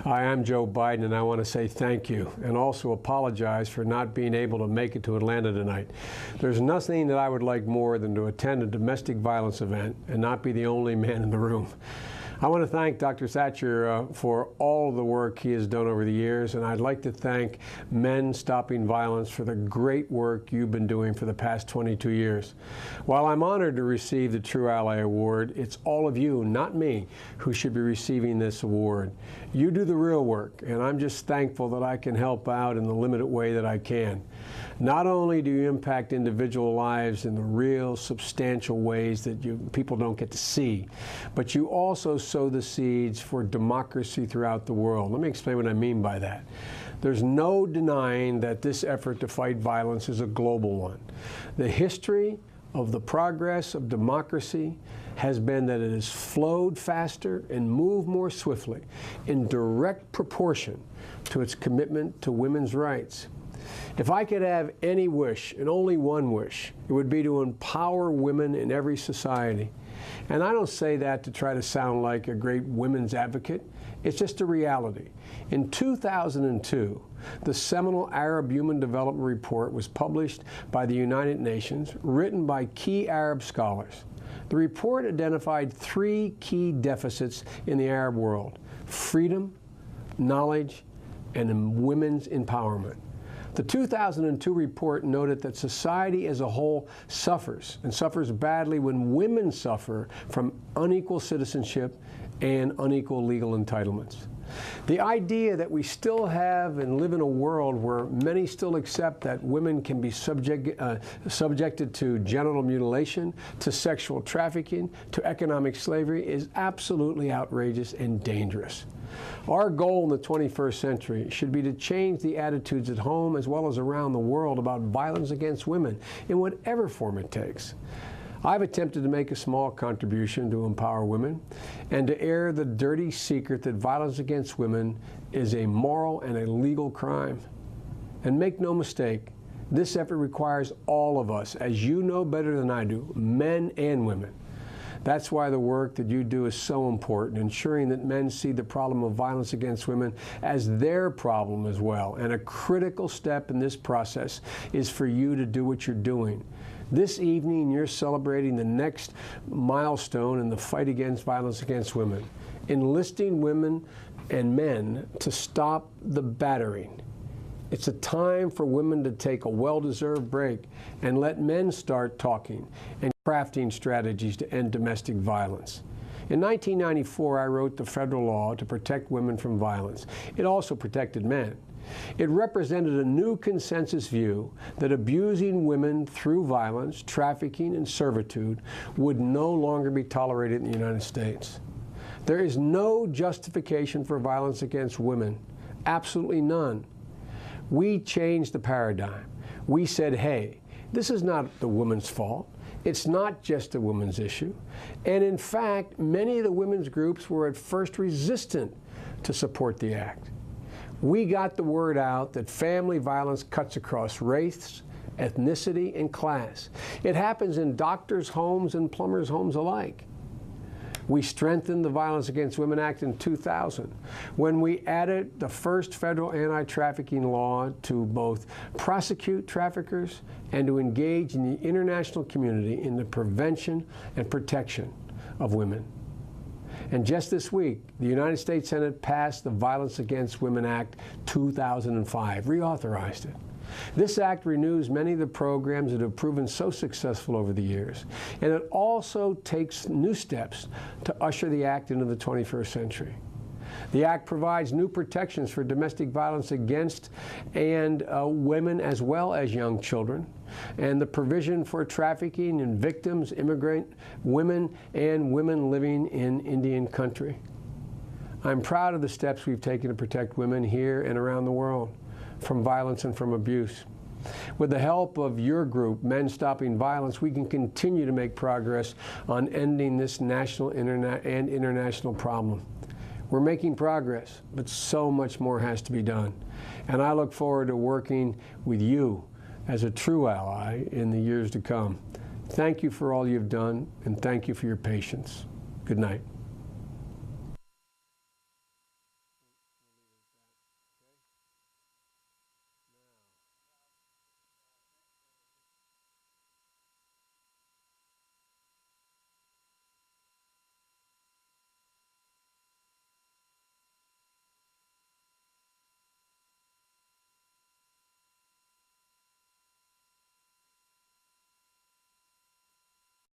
Hi, I'm Joe Biden, and I want to say thank you and also apologize for not being able to make it to Atlanta tonight. There's nothing that I would like more than to attend a domestic violence event and not be the only man in the room. I want to thank Dr. Thatcher for all of the work he has done over the years, and I'd like to thank Men Stopping Violence for the great work you've been doing for the past 22 years. While I'm honored to receive the True Ally Award, it's all of you, not me, who should be receiving this award. You do the real work, and I'm just thankful that I can help out in the limited way that I can. Not only do you impact individual lives in the real, substantial ways that people don't get to see, but you also sow the seeds for democracy throughout the world. Let me explain what I mean by that. There's no denying that this effort to fight violence is a global one. The history of the progress of democracy has been that it has flowed faster and moved more swiftly in direct proportion to its commitment to women's rights. If I could have any wish, and only one wish, it would be to empower women in every society. And I don't say that to try to sound like a great women's advocate. It's just a reality. In 2002, the seminal Arab Human Development Report was published by the United Nations, written by key Arab scholars. The report identified three key deficits in the Arab world: freedom, knowledge, and women's empowerment. The 2002 report noted that society as a whole suffers, and suffers badly when women suffer from unequal citizenship and unequal legal entitlements. The idea that we still have and live in a world where many still accept that women can be subjected to genital mutilation, to sexual trafficking, to economic slavery is absolutely outrageous and dangerous. Our goal in the 21st century should be to change the attitudes at home as well as around the world about violence against women in whatever form it takes. I've attempted to make a small contribution to empower women and to air the dirty secret that violence against women is a moral and a legal crime. And make no mistake, this effort requires all of us, as you know better than I do, men and women. That's why the work that you do is so important, ensuring that men see the problem of violence against women as their problem as well. And a critical step in this process is for you to do what you're doing. This evening, you're celebrating the next milestone in the fight against violence against women, enlisting women and men to stop the battering. It's a time for women to take a well-deserved break and let men start talking and crafting strategies to end domestic violence. In 1994, I wrote the federal law to protect women from violence. It also protected men. It represented a new consensus view that abusing women through violence, trafficking, and servitude would no longer be tolerated in the United States. There is no justification for violence against women, absolutely none. We changed the paradigm. We said, hey, this is not the woman's fault. It's not just a woman's issue. And in fact, many of the women's groups were at first resistant to support the act. We got the word out that family violence cuts across race, ethnicity, and class. It happens in doctors' homes and plumbers' homes alike. We strengthened the Violence Against Women Act in 2000 when we added the first federal anti-trafficking law to both prosecute traffickers and to engage in the international community in the prevention and protection of women. And just this week, the United States Senate passed the Violence Against Women Act 2005, reauthorized it. This act renews many of the programs that have proven so successful over the years, and it also takes new steps to usher the act into the 21st century. The act provides new protections for domestic violence against women as well as young children, and the provision for trafficking and victims, immigrant women, and women living in Indian country. I'm proud of the steps we've taken to protect women here and around the world from violence and from abuse. With the help of your group, Men Stopping Violence, we can continue to make progress on ending this national and international problem. We're making progress, but so much more has to be done. And I look forward to working with you as a true ally in the years to come. Thank you for all you've done, and thank you for your patience. Good night.